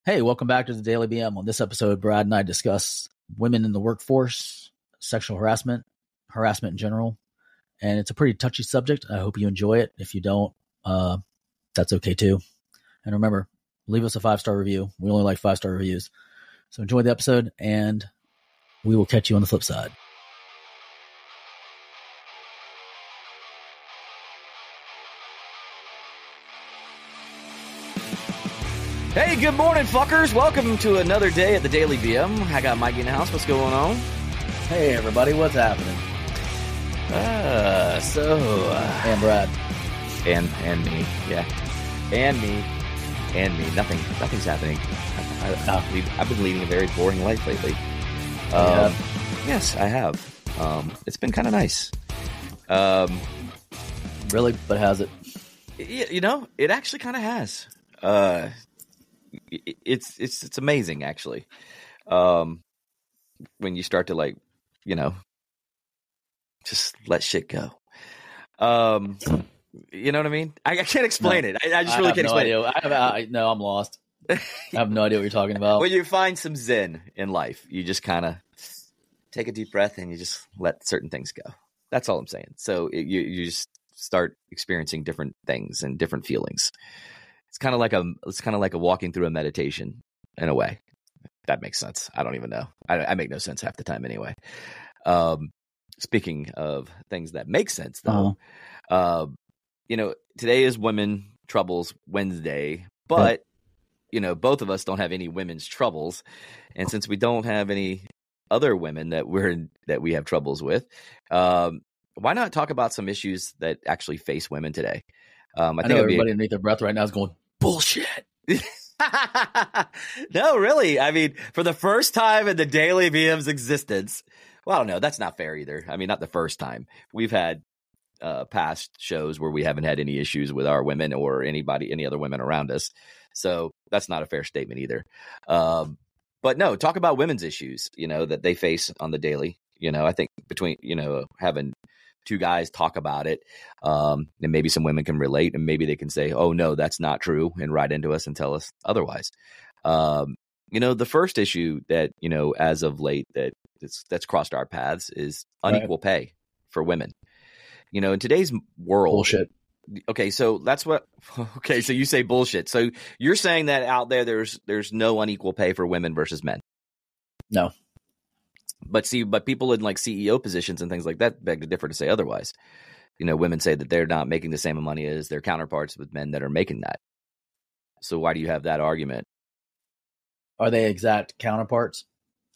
Hey, welcome back to the Daily BM. On this episode, Brad and I discuss women in the workforce, sexual harassment, harassment in general, and it's a pretty touchy subject. I hope you enjoy it. If you don't, that's okay too. And remember, leave us a 5-star review. We only like 5-star reviews. So enjoy the episode, and we will catch you on the flip side. Hey, good morning, fuckers. Welcome to another day at the Daily BM. I got Mikey in the house. What's going on? Hey, everybody. What's happening? And Brad. And me. Yeah. And me. Nothing's happening. I've been leading a very boring life lately. Yes, I have. It's been kind of nice. Really? But has it? You know, it actually kind of has. It's amazing, actually. When you start to just let shit go. You know what I mean? I can't explain it. I just really can't explain it. No, I'm lost. I have no idea what you're talking about. When you find some zen in life, you just kind of take a deep breath and you just let certain things go. That's all I'm saying. So you just start experiencing different things and different feelings. It's kind of like a walking through a meditation in a way. If that makes sense. I don't even know. I make no sense half the time anyway. Speaking of things that make sense, though, today is Women Troubles Wednesday, but both of us don't have any women's troubles, and since we don't have any other women that we have troubles with, why not talk about some issues that actually face women today? I think everybody underneath their breath right now is going, bullshit. No, really. I mean, for the first time in the Daily BM's existence, well, no, that's not fair either. I mean, not the first time. We've had past shows where we haven't had any issues with our women or any other women around us. So that's not a fair statement either. But no, talk about women's issues, that they face on the daily. I think between, having two guys talk about it, and maybe some women can relate, and maybe they can say, oh, no, that's not true, and write into us and tell us otherwise. The first issue that, as of late that's crossed our paths is unequal pay for women. In today's world. Bullshit. Okay, so so you say bullshit. So you're saying that out there there's no unequal pay for women versus men? No. But people in like CEO positions and things like that beg to differ to say otherwise. Women say that they're not making the same money as their counterparts with men that are making that. So why do you have that argument? Are they exact counterparts?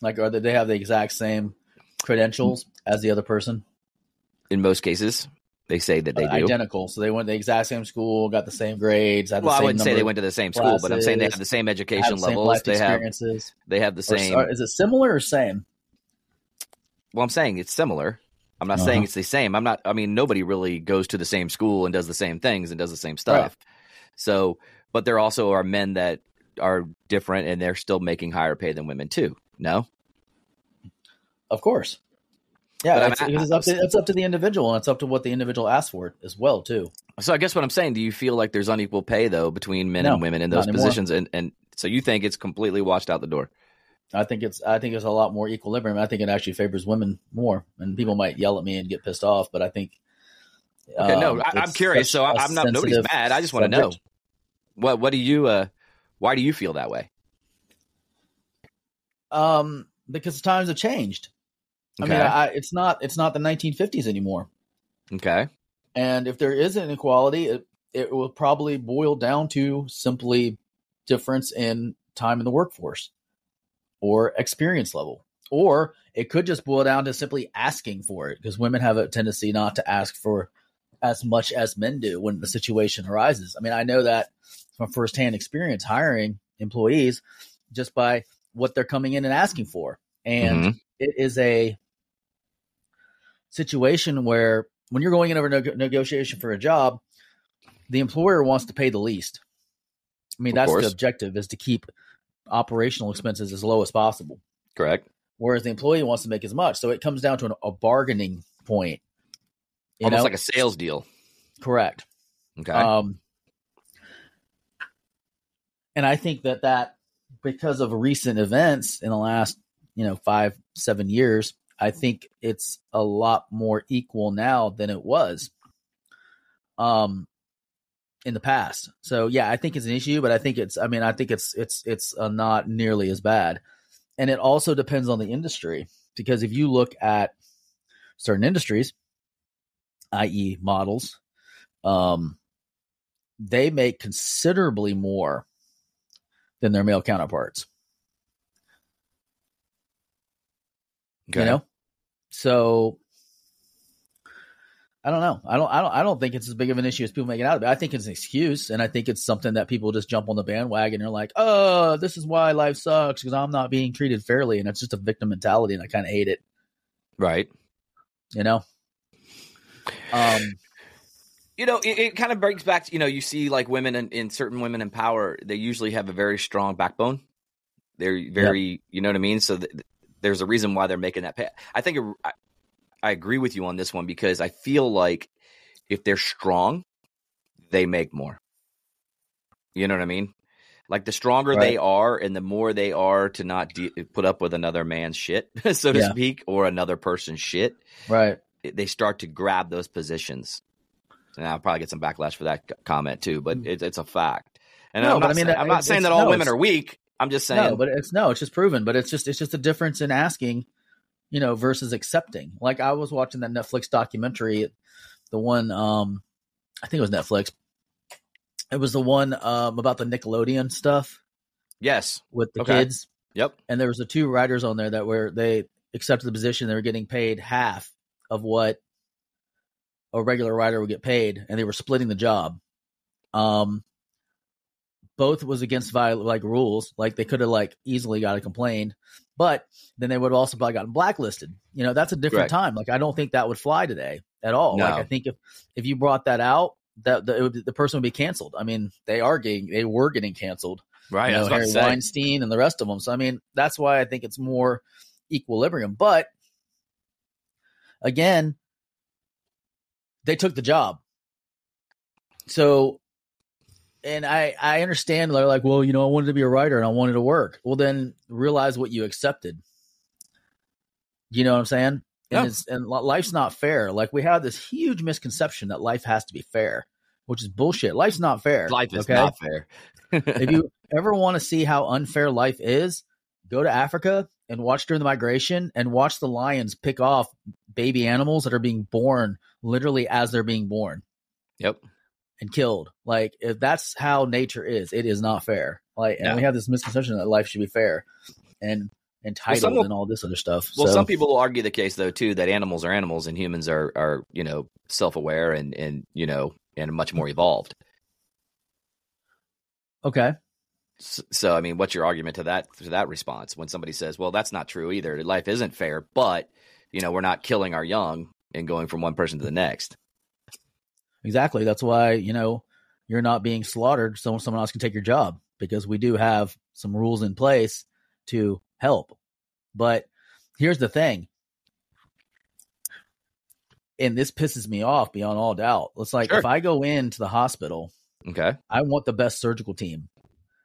Like, they have the exact same credentials as the other person? In most cases, they say that they do. Identical. So they went to the exact same school, got the same grades. Had the same I wouldn't say they went to the same school, but I'm saying they have the same education levels. They have the same. Is it similar or same? Well, I'm saying it's similar. I'm not saying it's the same. Nobody really goes to the same school and does the same things and does the same stuff. Right. So, but there also are men that are different and they're still making higher pay than women too. No? Of course. Yeah, it's up to the individual, and it's up to what the individual asks for as well too. So I guess what I'm saying, do you feel like there's unequal pay though between men and women in those positions? And so you think it's completely washed out the door? I think it's a lot more equilibrium. I think it actually favors women more, and people might yell at me and get pissed off, but I think. Okay, no, I'm curious. So I'm not. Nobody's mad. I just want to know. What do you? Why do you feel that way? Because times have changed. Okay. I mean, it's not the 1950s anymore. Okay. And if there is inequality, it will probably boil down to simply difference in time in the workforce or experience level. Or it could just boil down to simply asking for it, because women have a tendency not to ask for as much as men do when the situation arises. I mean, I know that from firsthand experience hiring employees just by what they're coming in and asking for. And it is a situation where when you're going in over negotiation for a job, the employer wants to pay the least. I mean, that's the objective, is to keep operational expenses as low as possible. Correct. Whereas the employee wants to make as much. So it comes down to a bargaining point. Almost like a sales deal. Correct. Okay. And I think that because of recent events in the last, 5-7 years, I think it's a lot more equal now than it was in the past. So yeah, I think it's an issue, but I think it's not nearly as bad. And it also depends on the industry, because if you look at certain industries, i.e. models, they make considerably more than their male counterparts. Okay. So I don't know. I don't think it's as big of an issue as people make it out of it. I think it's an excuse, and I think it's something that people just jump on the bandwagon and are like, "Oh, this is why life sucks, because I'm not being treated fairly," and it's just a victim mentality, and I kind of hate it. Right. It kind of brings back to, you see like women in certain women in power, they usually have a very strong backbone. They're very, you know what I mean? So there's a reason why they're making that pay. I think I agree with you on this one, because I feel like if they're strong, they make more. You know what I mean? Like the stronger they are and the more they are to not put up with another man's shit, so to speak, or another person's shit. Right. They start to grab those positions. And I'll probably get some backlash for that comment too, but it's a fact. And I'm not saying that all women are weak. I'm just saying. It's just proven. But it's just a difference in asking, versus accepting. Like I was watching that Netflix documentary, the one, I think it was Netflix. It was the one about the Nickelodeon stuff. Yes. With the kids. Yep. And there was the two writers on there that they accepted the position. They were getting paid half of what a regular writer would get paid, and they were splitting the job. Both was against rules. Like they could have easily got a complaint, but then they would have also probably gotten blacklisted. That's a different time. Like I don't think that would fly today at all. No. Like I think if you brought that out, that the person would be canceled. I mean, they were getting canceled. Right. Harry Weinstein and the rest of them. So I mean, that's why I think it's more equilibrium. But again, they took the job. So, and I understand they're like, well, I wanted to be a writer and I wanted to work. Well, then realize what you accepted. You know what I'm saying? And life's not fair. Like we have this huge misconception that life has to be fair, which is bullshit. Life's not fair. Life is not fair. If you ever want to see how unfair life is, go to Africa and watch during the migration and watch the lions pick off baby animals that are being born literally as they're being born. Yep. And killed. Like if that's how nature is, it is not fair. And we have this misconception that life should be fair and entitled and all this other stuff. Well, some people will argue the case though too, that animals are animals and humans are self-aware and much more evolved. Okay. So, I mean, what's your argument to that response when somebody says, well, that's not true either. Life isn't fair, but, we're not killing our young and going from one person to the next. Exactly. That's why, you're not being slaughtered so someone else can take your job, because we do have some rules in place to help. But here's the thing. And this pisses me off beyond all doubt. It's like if I go into the hospital, I want the best surgical team.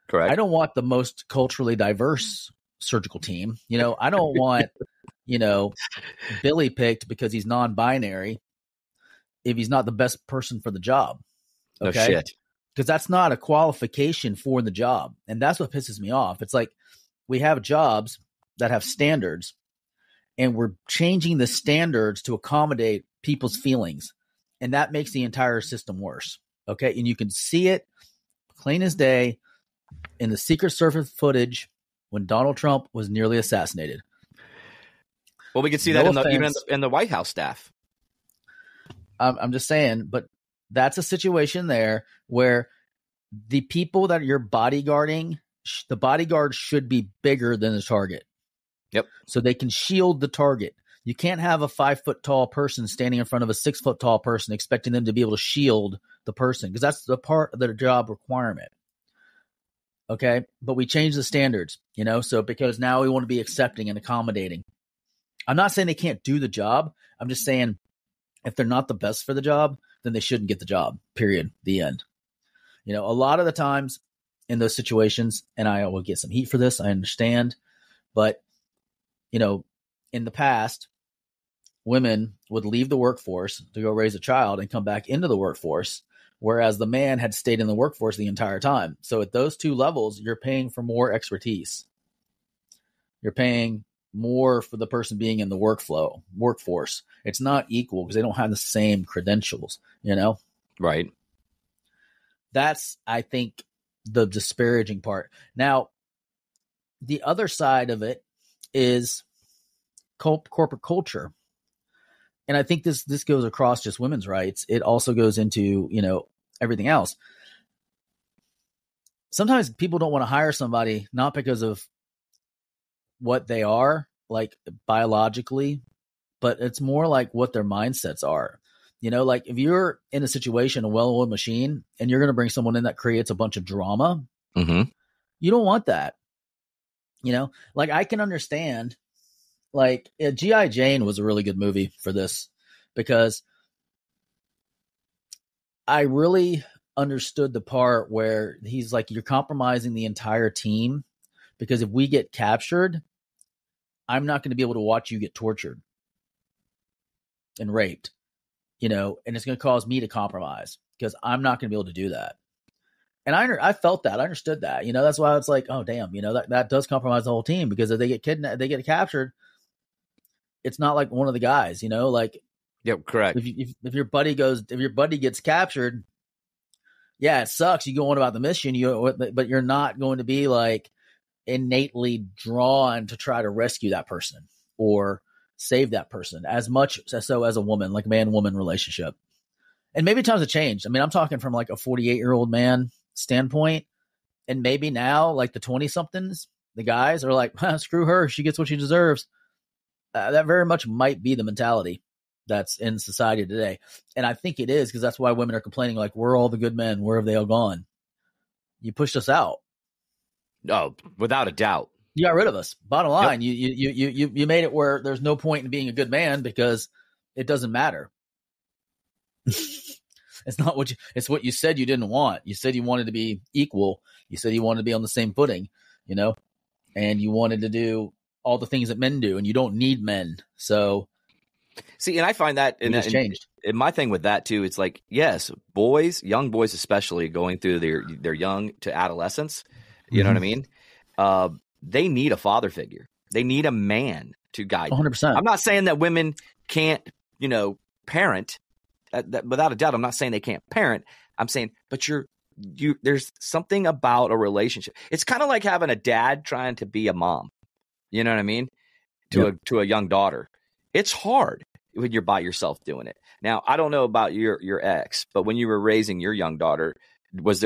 Correct. I don't want the most culturally diverse surgical team. I don't want, Billy picked because he's non-binary if he's not the best person for the job. Okay. No shit. Because that's not a qualification for the job. And that's what pisses me off. It's like we have jobs that have standards and we're changing the standards to accommodate people's feelings. And that makes the entire system worse. Okay. And you can see it plain as day in the Secret Service footage when Donald Trump was nearly assassinated. Well, we can see that even in the White House staff. I'm just saying, but that's a situation there where the people that you're bodyguarding, the bodyguard should be bigger than the target. Yep. So they can shield the target. You can't have a 5-foot tall person standing in front of a 6-foot tall person expecting them to be able to shield the person, because that's the part of their job requirement. Okay. But we changed the standards, so because now we want to be accepting and accommodating. I'm not saying they can't do the job. I'm just saying if they're not the best for the job, then they shouldn't get the job, period. The end. A lot of the times in those situations, and I will get some heat for this. I understand. But, you know, in the past, women would leave the workforce to go raise a child and come back into the workforce, whereas the man had stayed in the workforce the entire time. So at those two levels, you're paying for more expertise. You're paying more for the person being in the workforce. It's not equal because they don't have the same credentials, you know? Right. That's, I think, the disparaging part. Now, the other side of it is corporate culture. And I think this goes across just women's rights. It also goes into, you know, everything else. Sometimes people don't want to hire somebody not because of what they are, like biologically, but it's more like what their mindsets are. You know, like if you're in a situation, a well-oiled machine, and you're going to bring someone in that creates a bunch of drama, you don't want that. You know, like I can understand, like G.I. Jane was a really good movie for this because I really understood the part where he's like, you're compromising the entire team because if we get captured, I'm not going to be able to watch you get tortured and raped, you know, and it's going to cause me to compromise because I'm not going to be able to do that. And I felt that. I understood that. You know, that's why it's like, oh, damn, you know, that does compromise the whole team because if they get kidnapped, they get captured, it's not like one of the guys, you know, like. Yep, correct. If your buddy gets captured, yeah, it sucks. You go on about the mission, but you're not going to be like innately drawn to try to rescue that person or save that person as much so as a woman, like man-woman relationship. And maybe times have changed. I mean, I'm talking from like a 48-year-old man standpoint, and maybe now like the 20-somethings, the guys are like, screw her, she gets what she deserves. That very much might be the mentality that's in society today. And I think it is because that's why women are complaining, like, we're all the good men. Where have they all gone? You pushed us out. Oh, without a doubt. You got rid of us. Bottom line, yep. You made it where there's no point in being a good man because it doesn't matter. It's not it's what you said you didn't want. You said you wanted to be equal. You said you wanted to be on the same footing, you know, and you wanted to do all the things that men do, and you don't need men. So see, and I find that changed. And my thing with that too, it's like, yes, boys, young boys, especially going through their young to adolescence, you know what I mean? They need a father figure. They need a man to guide them. 100%. I'm not saying that women can't, you know, parent. Without a doubt, I'm not saying they can't parent. I'm saying, but there's something about a relationship. It's kind of like having a dad trying to be a mom. You know what I mean? To a young daughter. It's hard when you're by yourself doing it. Now, I don't know about your ex, but when you were raising your young daughter, was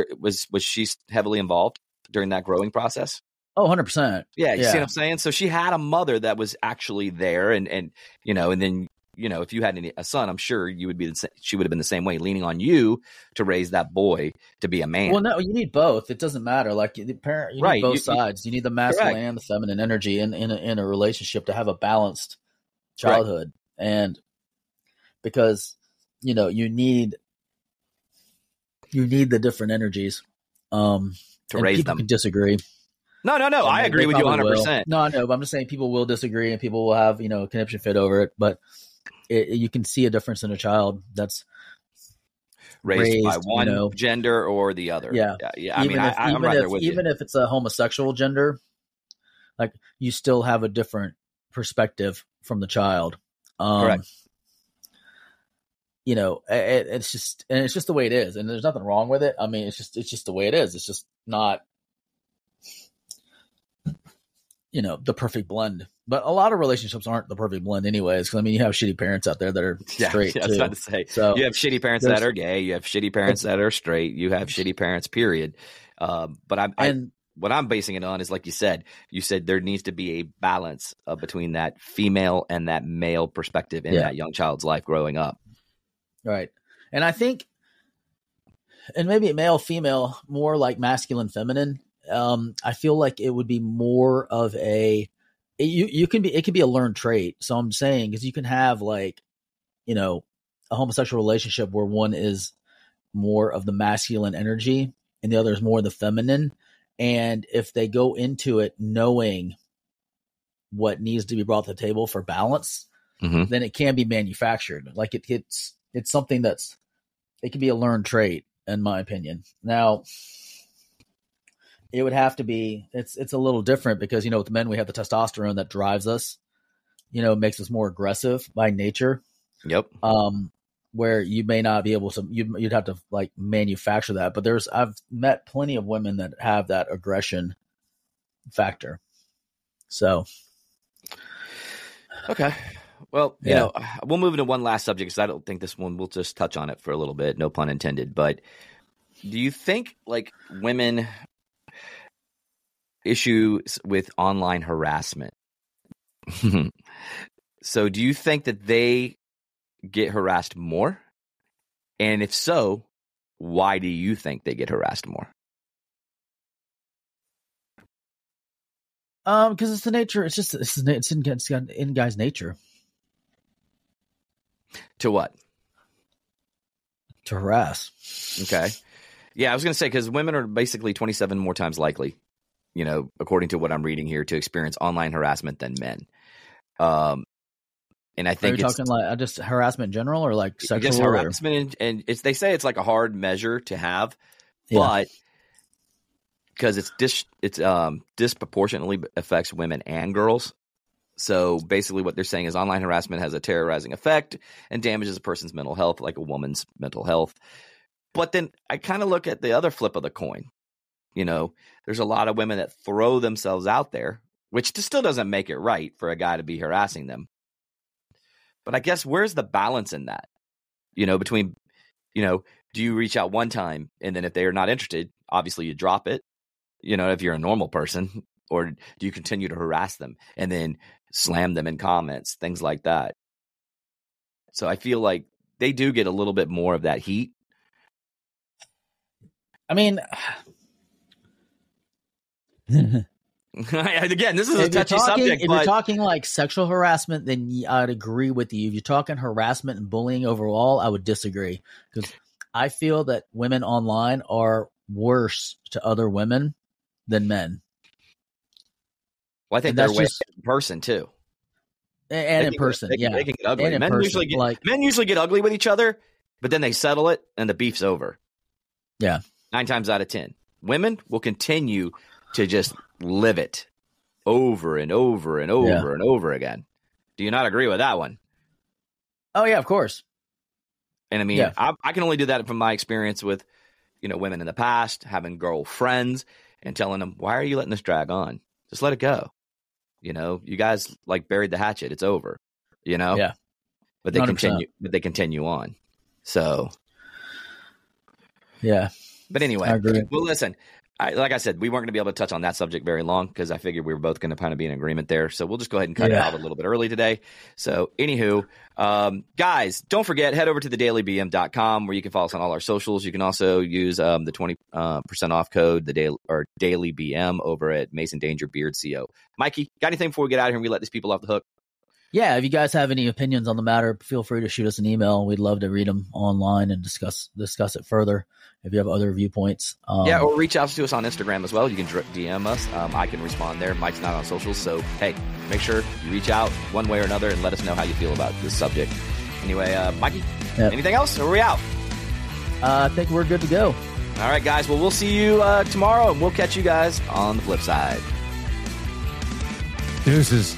she heavily involved during that growing process? Oh, 100%. Yeah, you see what I'm saying? So she had a mother that was actually there, and you know, and then, you know, if you had a son, I'm sure she would have been the same way, leaning on you to raise that boy to be a man. Well, no, you need both. It doesn't matter. Like the parent, you need both sides. You need the masculine and the feminine energy in a relationship to have a balanced childhood. And because, you know, you need the different energies to raise them. Can disagree. No. I agree with you 100%. No, I know, but I'm just saying people will disagree and people will have, you know, a conniption fit over it. But you can see a difference in a child that's raised by one gender or the other. Yeah. I mean, I'm right there with you. Even if it's a homosexual gender, like you still have a different perspective from the child. Correct. You know, it's just the way it is, and there's nothing wrong with it. I mean, it's just the way it is. It's just not, you know, the perfect blend. But a lot of relationships aren't the perfect blend anyways. Because I mean, you have shitty parents out there that are straight too. I was about to say. So you have shitty parents that are gay. You have shitty parents that are straight. You have shitty parents, period. But what I'm basing it on is, like you said there needs to be a balance between that female and that male perspective in that young child's life growing up. Right. And I think, and maybe male, female, more like masculine, feminine. I feel like it would be more of it can be a learned trait. So I'm saying, because you can have, like, you know, a homosexual relationship where one is more of the masculine energy and the other is more of the feminine. And if they go into it knowing what needs to be brought to the table for balance, then it can be manufactured. Like it's something it can be a learned trait, in my opinion. Now, it would have to be, it's a little different because, with men, we have the testosterone that drives us, makes us more aggressive by nature. Yep. Where you may not be able to, you'd have to like manufacture that. But I've met plenty of women that have that aggression factor. So. Okay. Well, we'll move into one last subject because I don't think this one, we'll just touch on it for a little bit. No pun intended. But do you think like women issues with online harassment? So do you think that they get harassed more? And if so, why do you think they get harassed more? Because it's the nature. It's in guys' nature. To what? To harass. Okay. Yeah, I was going to say, because women are basically 27 more times likely, according to what I'm reading here, to experience online harassment than men. And I think are you talking like just harassment in general, or like sexual? Just harassment, and they say it's like a hard measure to have, but because it's disproportionately affects women and girls. So basically what they're saying is online harassment has a terrorizing effect and damages a person's mental health, like a woman's mental health. But then I kind of look at the other flip of the coin. There's a lot of women that throw themselves out there, which still doesn't make it right for a guy to be harassing them. But I guess where's the balance in that? Between, do you reach out one time and then if they are not interested, obviously you drop it, if you're a normal person, or do you continue to harass them and then slam them in comments, things like that? So I feel like they do get a little bit more of that heat. I mean, again, this is a touchy subject. If you're talking like sexual harassment, then I'd agree with you. If you're talking harassment and bullying overall, I would disagree, because I feel that women online are worse to other women than men. Well, I think they're worse in person too. And in person, they can get ugly. Men usually get ugly with each other, but then they settle it and the beef's over. Yeah. 9 times out of 10. Women will continue to just live it over and over and over and over again. Do you not agree with that one? Oh, yeah, of course. And I mean, I can only do that from my experience with, women in the past, having girlfriends and telling them, why are you letting this drag on? Just let it go. You guys like buried the hatchet. It's over, Yeah. But they 100%. They continue on. So. Yeah. But anyway, I agree. Well, listen, like I said, we weren't going to be able to touch on that subject very long because I figured we were both going to kind of be in agreement there. So we'll just go ahead and cut it out a little bit early today. So anywho, guys, don't forget, head over to thedailybm.com where you can follow us on all our socials. You can also use the 20% off code, Daily BM over at Mason Danger Beard CO. Mikey, got anything before we get out of here and we let these people off the hook? Yeah, if you guys have any opinions on the matter, feel free to shoot us an email. We'd love to read them online and discuss it further. If you have other viewpoints, or reach out to us on Instagram as well. You can DM us. I can respond there. Mike's not on socials, so hey, make sure you reach out one way or another and let us know how you feel about this subject. Anyway, Mikey, anything else, or are we out? I think we're good to go. All right, guys. Well, we'll see you tomorrow, and we'll catch you guys on the flip side. Deuces.